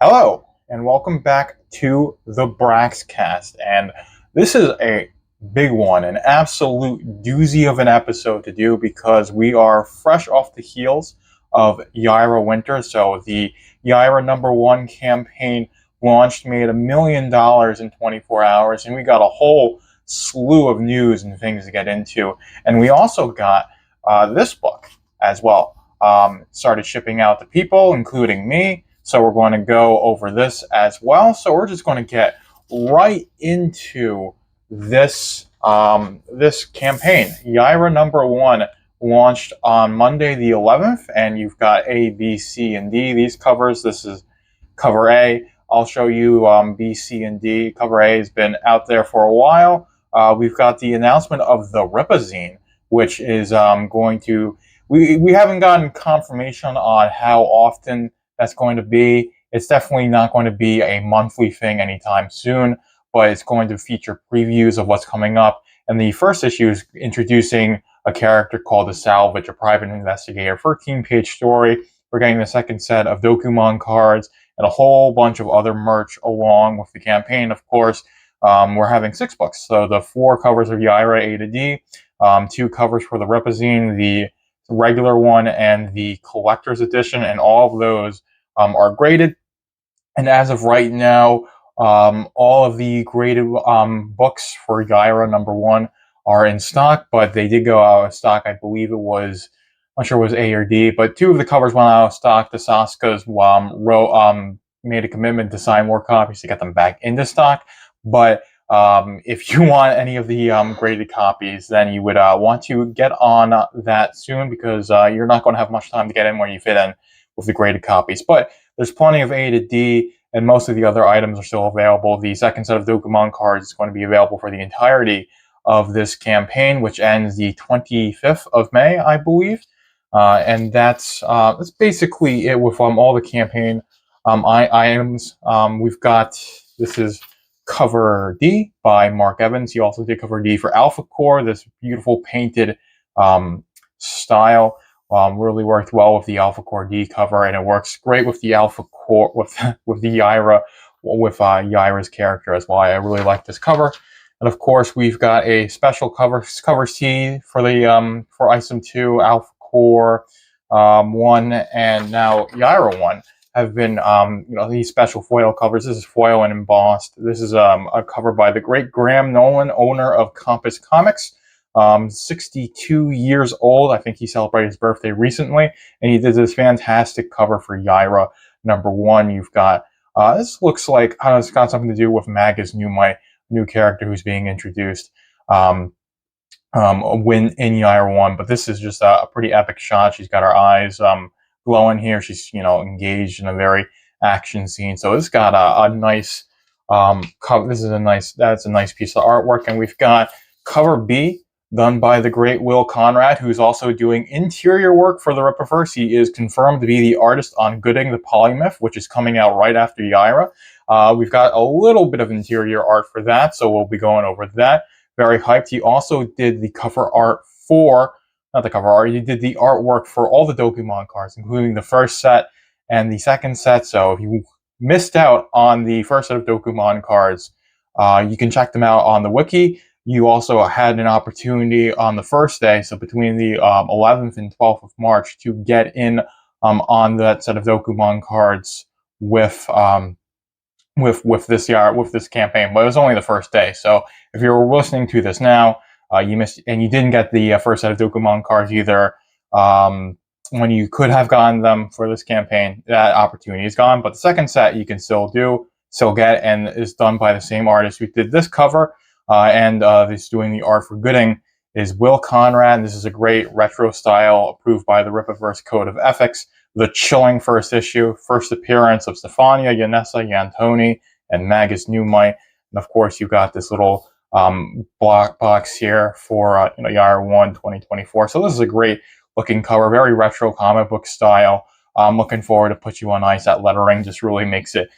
Hello, and welcome back to the Braxcast. And this is a big one, an absolute doozy of an episode to do because we are fresh off the heels of Yaira Winter. So the Yaira #1 campaign launched, made $1 million in 24 hours, and we got a whole slew of news and things to get into. And we also got this book as well. Started shipping out to people, including me. So we're going to go over this as well. So we're just going to get right into this this campaign. Yaira #1 launched on Monday the 11th, and you've got A, B, C, and D. These covers. This is cover A. I'll show you B, C, and D. Cover A has been out there for a while. We've got the announcement of the Ripazine, which is going to. We haven't gotten confirmation on how often that's going to be. It's definitely not going to be a monthly thing anytime soon, but it's going to feature previews of what's coming up. And the first issue is introducing a character called the Salvage, a private investigator, 13-page story. We're getting the second set of Dokumon cards and a whole bunch of other merch along with the campaign. Of course, we're having 6 books. So the 4 covers of Yaira A to D, 2 covers for the Ripazine, the regular one and the collector's edition, and all of those are graded. And as of right now, all of the graded books for Yaira #1 are in stock, but they did go out of stock. I believe it was, I'm not sure it was A or D, but 2 of the covers went out of stock. The Saskas made a commitment to sign more copies to get them back into stock. But if you want any of the graded copies, then you would want to get on that soon, because you're not going to have much time to get in where you fit in with the graded copies. But there's plenty of A to D, and most of the other items are still available. The second set of Dokumon cards is going to be available for the entirety of this campaign, which ends the 25th of May, I believe. And that's basically it with all the campaign items. We've got, this is cover D by Mark Evans. He also did cover D for Alphacore, this beautiful painted style. Really worked well with the Alphacore D cover, and it works great with the Alphacore, with the Yaira, with Yaira's character as well. I really like this cover. And of course, we've got a special cover C for the for ISOM 2, Alphacore 1, and now Yaira 1 have been these special foil covers. This is foil and embossed. This is a cover by the great Graham Nolan, owner of Compass Comics. 62 years old. I think he celebrated his birthday recently, and he did this fantastic cover for Yaira #1. You've got this looks like it's got something to do with Maga's new character who's being introduced when in Yaira 1. But this is just a pretty epic shot. She's got her eyes glowing here. She's engaged in a very action scene. So it's got a nice cover. That's a nice piece of artwork. And we've got cover B, done by the great Will Conrad, who's also doing interior work for the Rippaverse. He is confirmed to be the artist on Gooding the Polymyth, which is coming out right after Yaira. We've got a little bit of interior art for that, so we'll be going over that. Very hyped. He also did the cover art for, not the cover art, he did the artwork for all the Dokumon cards, including the first set and the second set. So if you missed out on the first set of Dokumon cards, you can check them out on the wiki. You also had an opportunity on the first day, so between the 11th and 12th of March, to get in on that set of Dokumon cards with this campaign. But it was only the first day, so if you're listening to this now, you missed, and you didn't get the first set of Dokumon cards either when you could have gotten them for this campaign. That opportunity is gone. But the second set you can still get, and is done by the same artist who did this cover. And this doing the art for Gooding is Will Conrad. This is a great retro style approved by the Rippaverse Code of Ethics. The chilling first issue, first appearance of Stefania, Yanessa, Yantoni, and Magus Newmite. And of course, you've got this little block box here for Yaira 1 2024. So this is a great looking cover, very retro comic book style. I'm looking forward to Put You on Ice. That lettering just really makes it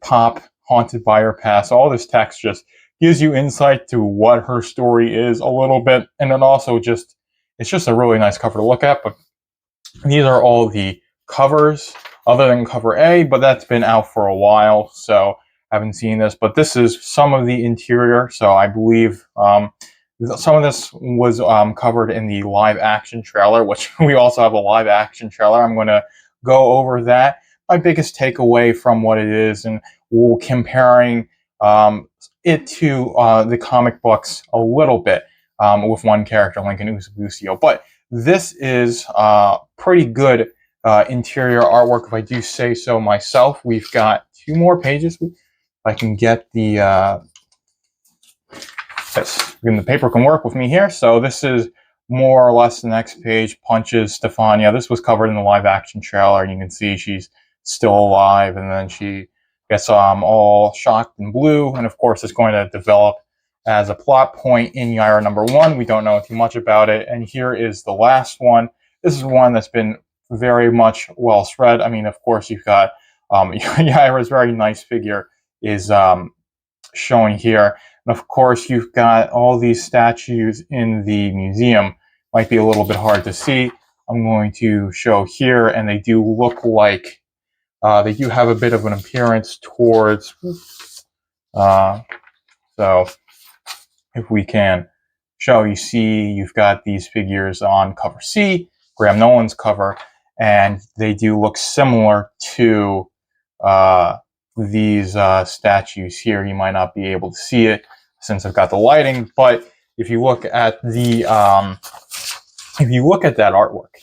pop. Haunted by Her Past. All this text just gives you insight to what her story is a little bit, and then also it's just a really nice cover to look at. But these are all the covers other than cover A, but that's been out for a while, so I haven't seen this. But this is some of the interior, so I believe some of this was covered in the live action trailer, which we also have a live action trailer. I'm going to go over that. My biggest takeaway from what it is, and we'll comparing it to the comic books a little bit with one character, Lincoln Usabucio. But this is pretty good interior artwork, if I do say so myself. We've got 2 more pages. If I can get the the paper can work with me here. So this is more or less the next page. Punches Stefania. This was covered in the live action trailer. You can see she's still alive, and then she gets all shocked and blue, and of course it's going to develop as a plot point in Yaira _1. We don't know too much about it, and here is the last one. This is one that's been very much well spread. I mean, of course, you've got Yaira's very nice figure is showing here. And of course, you've got all these statues in the museum. Might be a little bit hard to see. I'm going to show here, and they do look like they do have a bit of an appearance towards. So if we can show, you see you've got these figures on cover C, Graham Nolan's cover, and they do look similar to these statues here. You might not be able to see it since I've got the lighting, but if you look at the that artwork,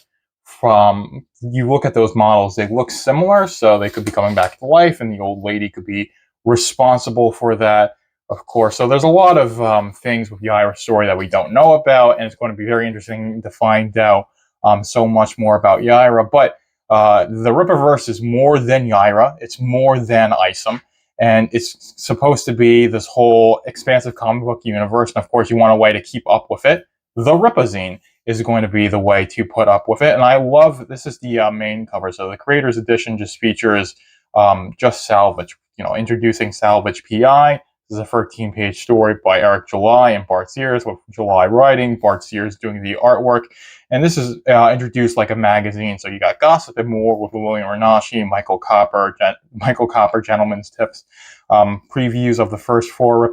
you look at those models, they look similar, so they could be coming back to life, and the old lady could be responsible for that, of course. So there's a lot of things with Yaira's story that we don't know about, and it's going to be very interesting to find out so much more about Yaira. But the Rippaverse is more than Yaira. It's more than Isom. And it's supposed to be this whole expansive comic book universe. And of course, you want a way to keep up with it. The Rippazine is going to be the way to put up with it. And I love, this is the main cover. So the Creator's Edition just features just Salvage, introducing Salvage PI. This is a 13-page story by Eric July and Bart Sears, with July writing, Bart Sears doing the artwork. And this is introduced like a magazine. So you got Gossip and More with William Renashi, Michael Copper, Gentleman's Tips, previews of the first 4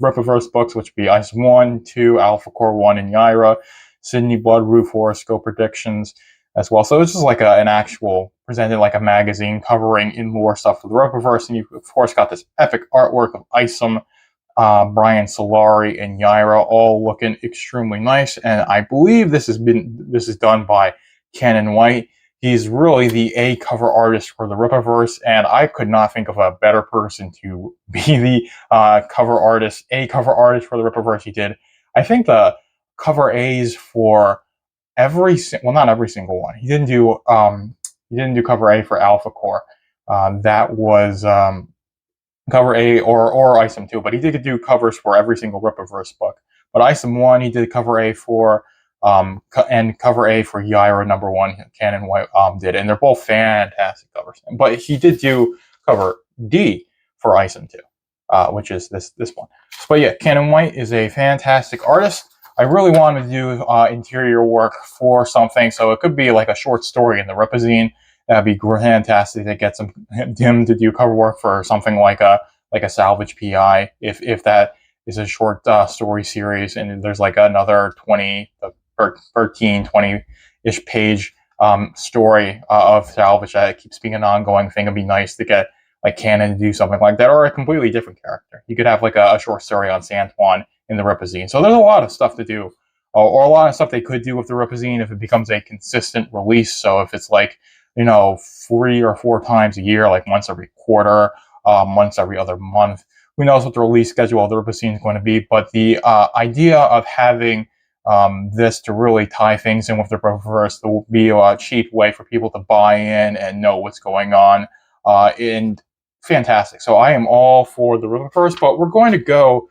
Rippaverse books, which would be Isom 1, 2, Alphacore 1, and Yaira, Sydney Bloodroof horoscope predictions as well. So it's just like an actual, presented like a magazine covering in more stuff for the Rippaverse. And you've, of course, got this epic artwork of Isom, Brian Solari, and Yaira, all looking extremely nice. And I believe this is done by Ken White. He's really the A cover artist for the Rippaverse, and I could not think of a better person to be the A cover artist for the Rippaverse. He did, I think, the cover A's for not every single one. He didn't do cover A for Alphacore. That was cover A or Isom 2, but he did do covers for every single Rippaverse book. But Isom 1, he did cover A for, and cover A for Yaira #1, Ken White did, and they're both fantastic covers. But he did do cover D for Isom 2, which is this one. But yeah, Ken White is a fantastic artist. I really wanted to do interior work for something, so it could be like a short story in the Rippazine. That'd be fantastic to get him to do cover work for something like a Salvage PI, if that is a short story series, and there's like another 13, 20-ish page story of Salvage that keeps being an ongoing thing. It'd be nice to get like Canon to do something like that, or a completely different character. You could have like a short story on Santuan in the Rippazine. So there's a lot of stuff to do, or a lot of stuff they could do with the Rippazine if it becomes a consistent release. So if it's like, 3 or 4 times a year, like once every quarter, once every other month, who knows what the release schedule of the Rippazine is going to be. But the idea of having this to really tie things in with the Rippaverse will be a cheap way for people to buy in and know what's going on. And fantastic. So I am all for the Rippaverse, but we're going to go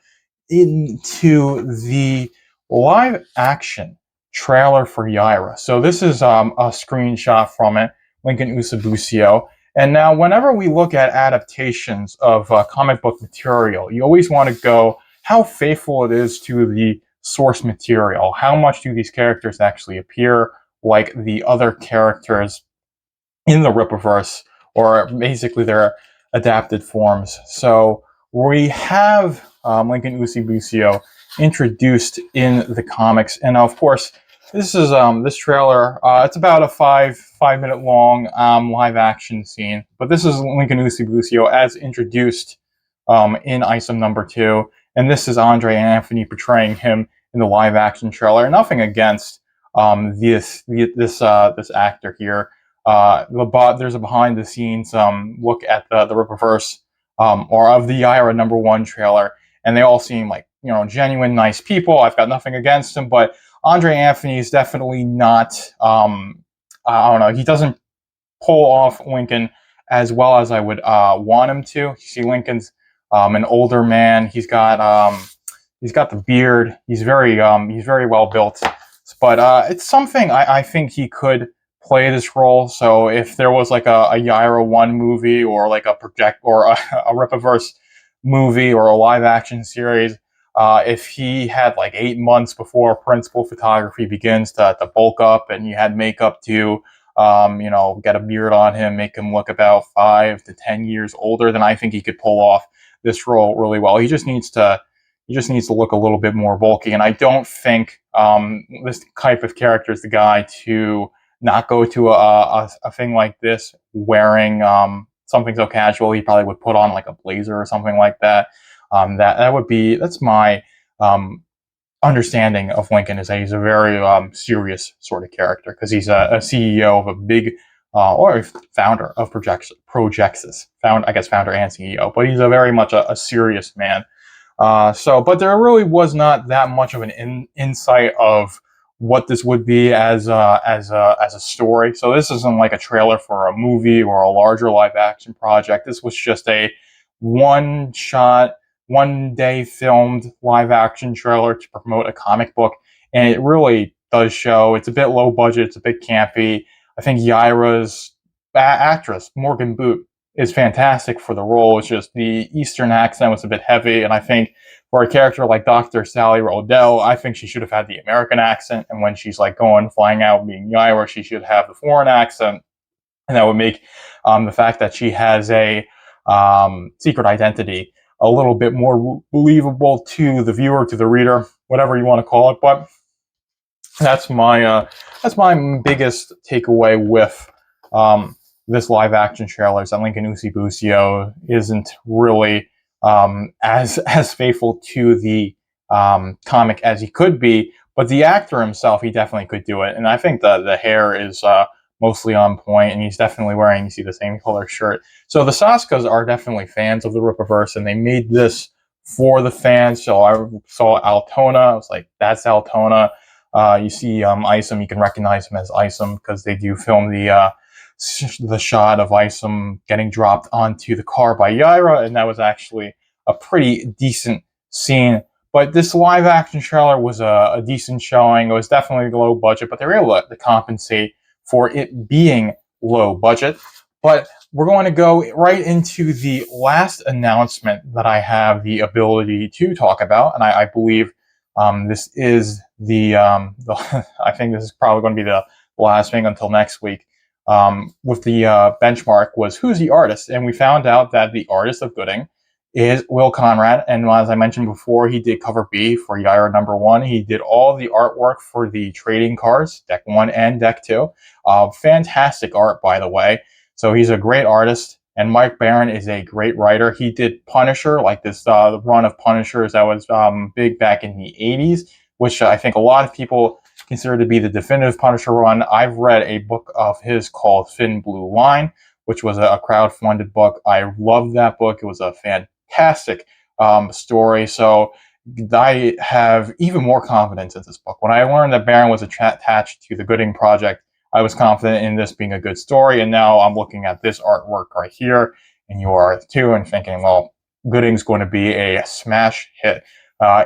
into the live action trailer for Yaira. So this is a screenshot from it, Lincoln Usabucio. And now whenever we look at adaptations of comic book material, you always want to go how faithful it is to the source material. How much do these characters actually appear like the other characters in the Rippaverse or basically their adapted forms. So we have Lincoln Usibucio introduced in the comics, and of course, this is this trailer. It's about a five minute long live action scene, but this is Lincoln Usibucio as introduced in Isom #2, and this is Andre Anthony portraying him in the live action trailer. Nothing against this actor here. There's a behind the scenes look at the Rippaverse or of the Yaira #1 trailer, and they all seem like, you know, genuine, nice people. I've got nothing against them, but Andre Anthony is definitely not. I don't know. He doesn't pull off Lincoln as well as I would want him to. You see, Lincoln's an older man. He's got the beard. He's very well built. But it's something I think he could play this role. So if there was like a Yaira 1 movie or like a Rippaverse movie or a live action series, if he had like 8 months before principal photography begins to bulk up, and you had makeup to get a beard on him, make him look about 5 to 10 years older, then I think he could pull off this role really well. He just needs to look a little bit more bulky, and I don't think this type of character is the guy to not go to a thing like this wearing something so casual. He probably would put on like a blazer or something like that. That's my understanding of Lincoln, is that he's a very serious sort of character, because he's a CEO of a big or founder of Projexis. Founder and CEO, but he's a very much a serious man. But there really was not that much of an insight of what this would be as a story. So this isn't like a trailer for a movie or a larger live action project. This was just a one shot, 1 day filmed live action trailer to promote a comic book, and it really does show. It's a bit low budget. It's a bit campy. I think Yaira's actress, Morgan Boot, is fantastic for the role. It's just the Eastern accent was a bit heavy, and I think for a character like Dr. Sally Rodell, I think she should have had the American accent, and when she's like flying out being Yaira, she should have the foreign accent, and that would make the fact that she has a secret identity a little bit more believable to the viewer, to the reader, whatever you want to call it. But that's my biggest takeaway with this live action trailer, is that Lincoln Usibucio isn't really as faithful to the comic as he could be, but the actor himself, he definitely could do it. And I think the hair is mostly on point, and he's definitely wearing, you see, the same color shirt. So the Saskas are definitely fans of the Rippaverse, and they made this for the fans. So I saw Altona. I was like, that's Altona. You see Isom, you can recognize him as Isom, because they do film the shot of Isom getting dropped onto the car by Yaira, and that was actually a pretty decent scene. But this live action trailer was a decent showing. It was definitely low budget, but they were able to compensate for it being low budget. But we're going to go right into the last announcement that I have the ability to talk about, and I believe this is I think this is probably going to be the last thing until next week. With the benchmark was, who's the artist, and we found out that the artist of Gooding is Will Conrad, and as I mentioned before, he did cover B for Yaira #1. He did all the artwork for the trading cards, Deck 1 and Deck 2. Fantastic art, by the way. So he's a great artist, and Mike Barron is a great writer. He did Punisher, like this run of Punishers that was big back in the 80s, which I think a lot of people consider to be the definitive Punisher run. I've read a book of his called Thin Blue Line, which was a crowd-funded book. I loved that book. It was a fantastic story. So I have even more confidence in this book. When I learned that Barron was attached to the Gooding project, I was confident in this being a good story. And now I'm looking at this artwork right here, and you are too, and thinking, well, Gooding's going to be a smash hit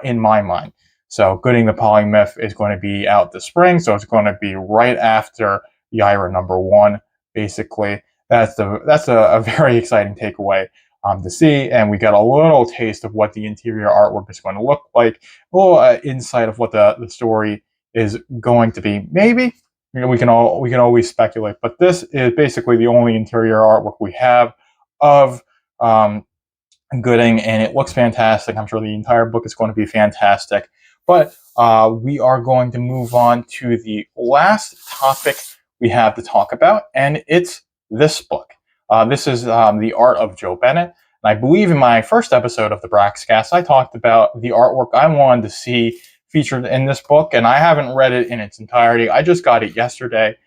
in my mind. So Gooding the Polymyth is going to be out this spring, so it's going to be right after Yaira #1, basically. That's a very exciting takeaway to see, and we got a little taste of what the interior artwork is going to look like, a little insight of what the story is going to be. Maybe we can always speculate. But this is basically the only interior artwork we have of Gooding, and it looks fantastic. I'm sure the entire book is going to be fantastic. But we are going to move on to the last topic we have to talk about, and it's this book. This is The Art of Joe Bennett. And I believe in my first episode of the Braxcast, I talked about the artwork I wanted to see featured in this book, and I haven't read it in its entirety. I just got it yesterday,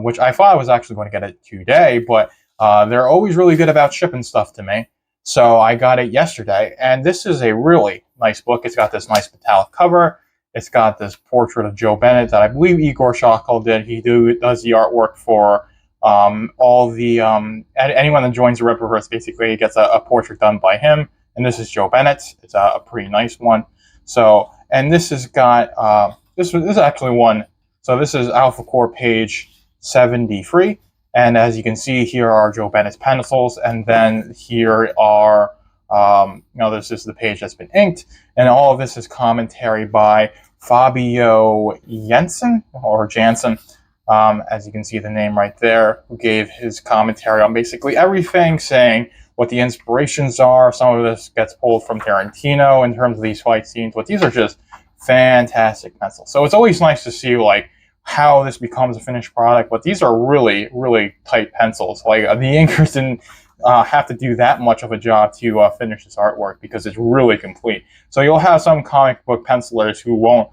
which I thought I was actually going to get it today, but they're always really good about shipping stuff to me. So I got it yesterday, and this is a really nice book. It's got this nice metallic cover. It's got this portrait of Joe Bennett that I believe Igor Shakal did. He does the artwork for all the anyone that joins the Rippaverse. Basically, gets a portrait done by him, and this is Joe Bennett's. It's a pretty nice one. So, and this has got this is actually one. So this is Alphacore page 73. And as you can see, here are Joe Bennett's pencils, and then here are, this is the page that's been inked, and all of this is commentary by Fabio Jansen, as you can see the name right there, who gave his commentary on basically everything, saying what the inspirations are. Some of this gets pulled from Tarantino in terms of these fight scenes, but these are just fantastic pencils. So it's always nice to see, like, how this becomes a finished product, but these are really, really tight pencils. Like, the inkers didn't have to do that much of a job to finish this artwork, because it's really complete. So you'll have some comic book pencilers who won't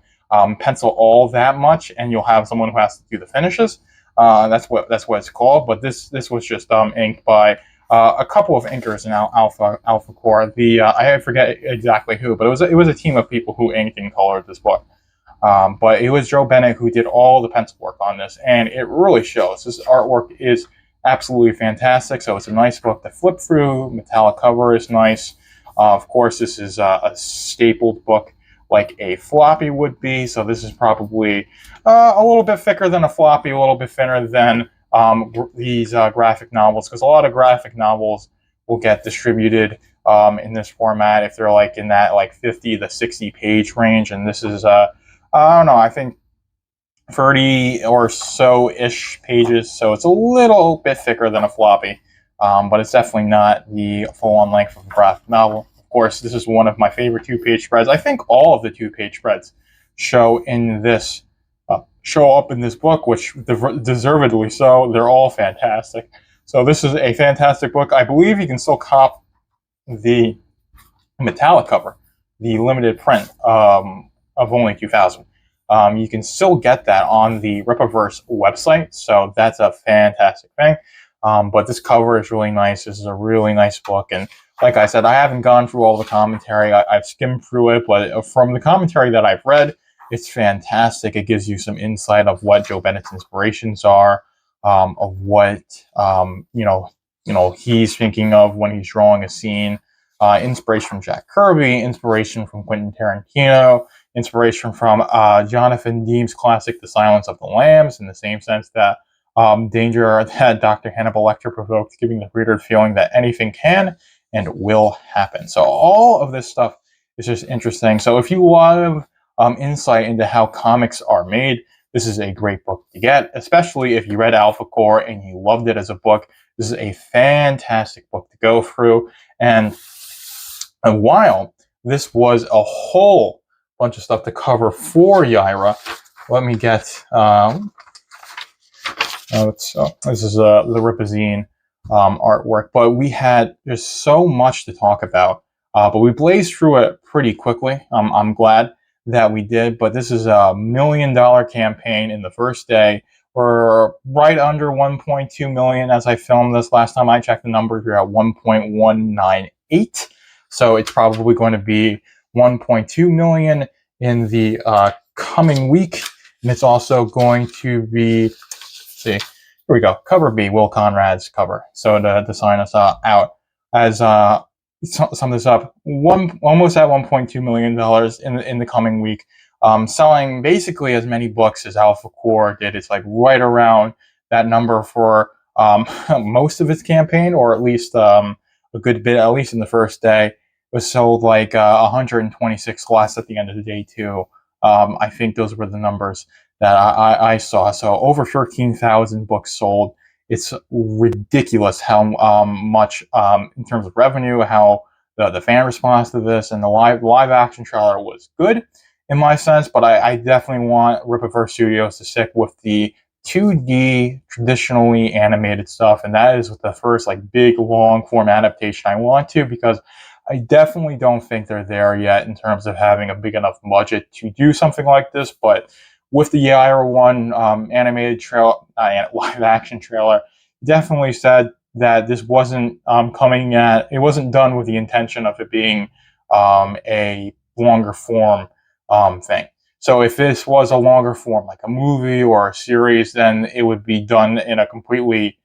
pencil all that much, and you'll have someone who has to do the finishes. That's what it's called. But this was just inked by a couple of inkers in Alphacore. I forget exactly who, but it was a team of people who inked and colored this book. But it was Joe Bennett who did all the pencil work on this, and it really shows. This artwork is absolutely fantastic. So it's a nice book to flip through. Metallic cover is nice. Of course, this is a stapled book like a floppy would be. So this is probably a little bit thicker than a floppy, a little bit thinner than these graphic novels, because a lot of graphic novels will get distributed in this format if they're like in that like 50 to 60 page range, and this is I don't know, I think 30 or so-ish pages, so it's a little bit thicker than a floppy, but it's definitely not the full-on length of a graphic novel. Of course, this is one of my favorite two-page spreads. I think all of the two-page spreads show up in this book, which deservedly so. They're all fantastic. So this is a fantastic book. I believe you can still cop the metallic cover, the limited print of only 2,000. You can still get that on the Rippaverse website, so that's a fantastic thing. But this cover is really nice. This is a really nice book, and like I said, I haven't gone through all the commentary. I've skimmed through it, but from the commentary that I've read, it's fantastic. It gives you some insight of what Joe Bennett's inspirations are, of what he's thinking of when he's drawing a scene. Inspiration from Jack Kirby, inspiration from Quentin Tarantino, inspiration from Jonathan Deem's classic The Silence of the Lambs, in the same sense that danger that Dr. Hannibal Lecter provoked, giving the reader the feeling that anything can and will happen. So all of this stuff is just interesting. So if you love insight into how comics are made, this is a great book to get, especially if you read Alphacore and you loved it as a book. This is a fantastic book to go through. And while this was a whole bunch of stuff to cover for Yaira, let me get this is the Ripazine artwork, but we had just so much to talk about, but we blazed through it pretty quickly. I'm glad that we did, but this is $1 million campaign in the first day. We're right under 1.2 million as I filmed this. Last time I checked the numbers, we're at 1.198. So it's probably going to be 1.2 million in the coming week. And it's also going to be, let's see, here we go, cover B, Will Conrad's cover. So to sign us out, as sum this up, almost at $1.2 million in the coming week. Selling basically as many books as Alphacore did. It's like right around that number for most of its campaign, or at least a good bit, at least in the first day. It was sold like 126 less at the end of the day too. I think those were the numbers that I saw. So over 13,000 books sold. It's ridiculous how much in terms of revenue, how the fan response to this, and the live action trailer was good in my sense. But I definitely want Rippaverse Studios to stick with the 2D traditionally animated stuff, and that is the first like big long form adaptation I want to, because I definitely don't think they're there yet in terms of having a big enough budget to do something like this. But with the Yaira one animated trailer, live action trailer, definitely said that this wasn't it wasn't done with the intention of it being a longer form thing. So if this was a longer form, like a movie or a series, then it would be done in a completely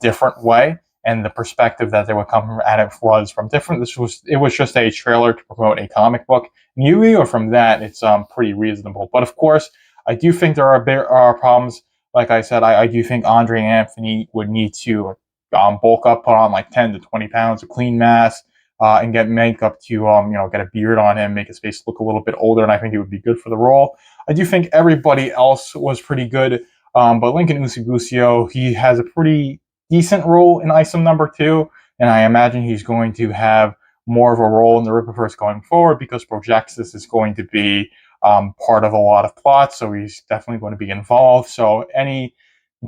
different way, and the perspective that they would come at it was from different. It was just a trailer to promote a comic book movie, or from that, it's pretty reasonable. But of course, I do think there are problems. Like I said, I do think Andre Anthony would need to bulk up, put on like 10 to 20 pounds of clean mass, and get makeup to get a beard on him, make his face look a little bit older, and I think he would be good for the role. I do think everybody else was pretty good, but Lincoln Usibusio, he has a pretty decent role in ISOM number 2, and I imagine he's going to have more of a role in the Rippaverse going forward, because Projexis is going to be part of a lot of plots, so he's definitely going to be involved. So any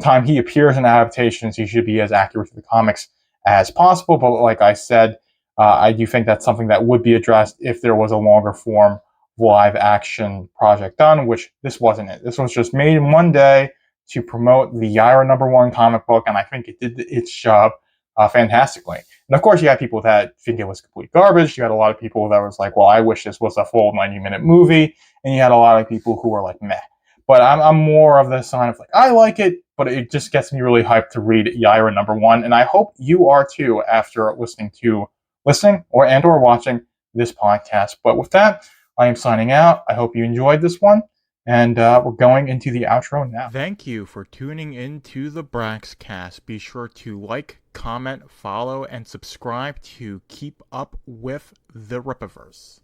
time he appears in adaptations, he should be as accurate to the comics as possible. But like I said, I do think that's something that would be addressed if there was a longer form live action project done, which this wasn't it. This was just made in one day to promote the Yaira #1 comic book, and I think it did its job fantastically. And of course, you had people that think it was complete garbage. You had a lot of people that was like, well, I wish this was a full 90-minute movie. And you had a lot of people who were like, meh. But I'm more of the sign of like, I like it, but it just gets me really hyped to read Yaira #1. And I hope you are too after listening or watching this podcast. But with that, I am signing out. I hope you enjoyed this one. And we're going into the outro now. Thank you for tuning in to the Braxcast. Be sure to like, comment, follow, and subscribe to keep up with the Rippaverse.